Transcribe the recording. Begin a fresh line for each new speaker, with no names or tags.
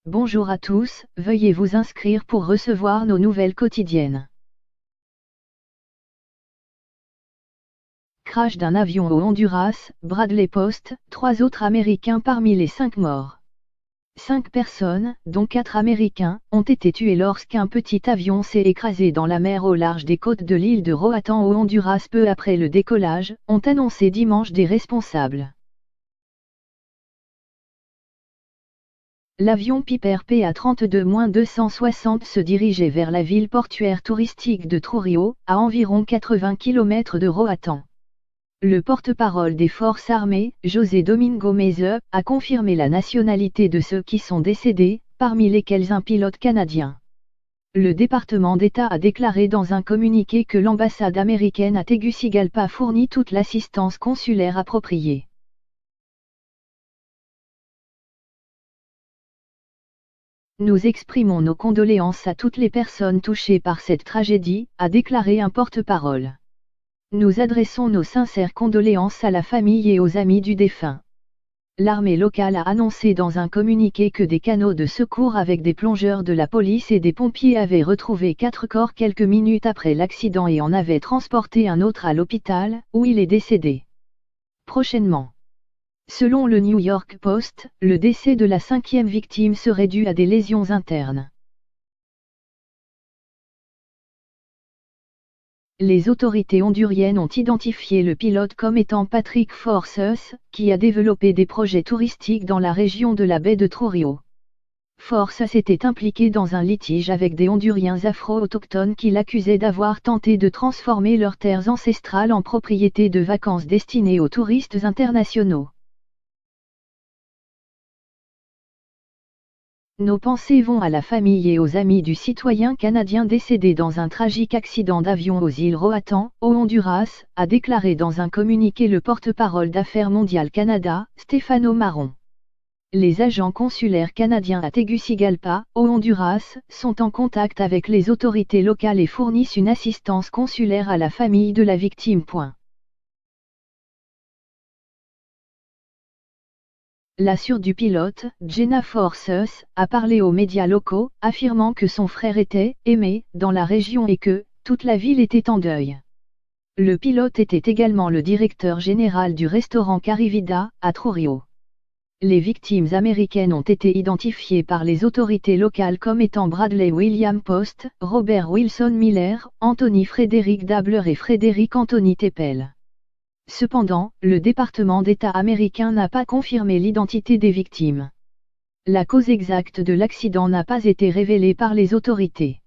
Bonjour à tous, veuillez vous inscrire pour recevoir nos nouvelles quotidiennes. Crash d'un avion au Honduras, Bradley Post, 3 autres Américains parmi les 5 morts. 5 personnes, dont 4 Américains, ont été tuées lorsqu'un petit avion s'est écrasé dans la mer au large des côtes de l'île de Roatán au Honduras peu après le décollage, ont annoncé dimanche des responsables. L'avion Piper PA-32-260 se dirigeait vers la ville portuaire touristique de Trujillo, à environ 80 km de Roatán. Le porte-parole des forces armées, José Domingo Meze, a confirmé la nationalité de ceux qui sont décédés, parmi lesquels un pilote canadien. Le département d'État a déclaré dans un communiqué que l'ambassade américaine à Tegucigalpa fournit toute l'assistance consulaire appropriée. Nous exprimons nos condoléances à toutes les personnes touchées par cette tragédie, a déclaré un porte-parole. Nous adressons nos sincères condoléances à la famille et aux amis du défunt. L'armée locale a annoncé dans un communiqué que des canots de secours avec des plongeurs de la police et des pompiers avaient retrouvé 4 corps quelques minutes après l'accident et en avaient transporté un autre à l'hôpital, où il est décédé. Prochainement. Selon le New York Post, le décès de la 5e victime serait dû à des lésions internes. Les autorités honduriennes ont identifié le pilote comme étant Patrick Forces, qui a développé des projets touristiques dans la région de la baie de Trujillo. Forces était impliqué dans un litige avec des Honduriens afro-autochtones qui l'accusaient d'avoir tenté de transformer leurs terres ancestrales en propriétés de vacances destinées aux touristes internationaux. Nos pensées vont à la famille et aux amis du citoyen canadien décédé dans un tragique accident d'avion aux îles Roatán, au Honduras, a déclaré dans un communiqué le porte-parole d'Affaires mondiales Canada, Stefano Marron. Les agents consulaires canadiens à Tegucigalpa, au Honduras, sont en contact avec les autorités locales et fournissent une assistance consulaire à la famille de la victime. La sœur du pilote, Jenna Forces, a parlé aux médias locaux, affirmant que son frère était « aimé » dans la région et que « toute la ville était en deuil ». Le pilote était également le directeur général du restaurant Carivida, à Trujillo. Les victimes américaines ont été identifiées par les autorités locales comme étant Bradley William Post, Robert Wilson Miller, Anthony Frederick Dabler et Frédéric Anthony Teppel. Cependant, le département d'État américain n'a pas confirmé l'identité des victimes. La cause exacte de l'accident n'a pas été révélée par les autorités.